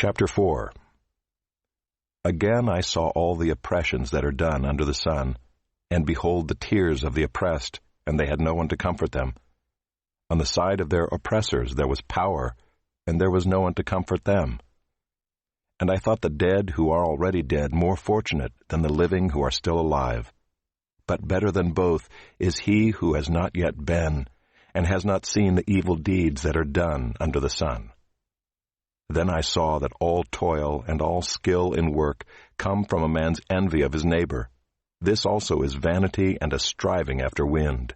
Chapter 4. Again I saw all the oppressions that are done under the sun, and behold the tears of the oppressed, and they had no one to comfort them. On the side of their oppressors there was power, and there was no one to comfort them. And I thought the dead who are already dead more fortunate than the living who are still alive. But better than both is he who has not yet been, and has not seen the evil deeds that are done under the sun. Then I saw that all toil and all skill in work come from a man's envy of his neighbor. This also is vanity and a striving after wind.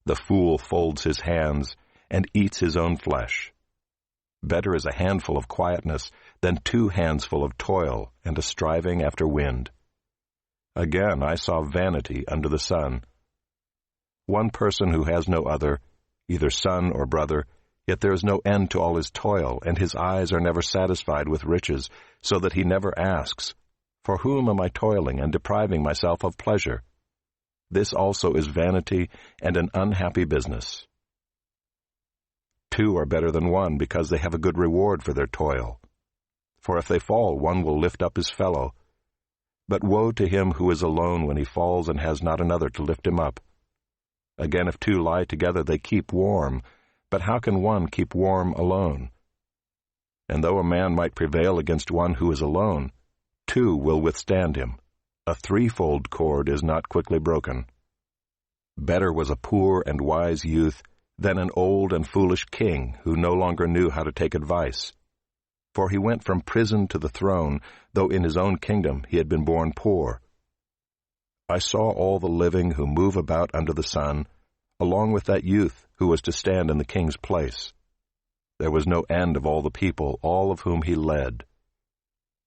The fool folds his hands and eats his own flesh. Better is a handful of quietness than 2 handsful of toil and a striving after wind. Again I saw vanity under the sun. One person who has no other, either son or brother, yet there is no end to all his toil, and his eyes are never satisfied with riches, so that he never asks, "For whom am I toiling and depriving myself of pleasure?" This also is vanity and an unhappy business. 2 are better than 1, because they have a good reward for their toil. For if they fall, one will lift up his fellow. But woe to him who is alone when he falls and has not another to lift him up. Again, if 2 lie together, they keep warm. But how can one keep warm alone? And though a man might prevail against one who is alone, 2 will withstand him. A 3-fold cord is not quickly broken. Better was a poor and wise youth than an old and foolish king who no longer knew how to take advice. For he went from prison to the throne, though in his own kingdom he had been born poor. I saw all the living who move about under the sun, along with that youth who was to stand in the king's place. There was no end of all the people, all of whom he led.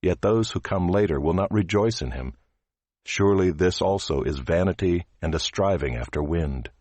Yet those who come later will not rejoice in him. Surely this also is vanity and a striving after wind.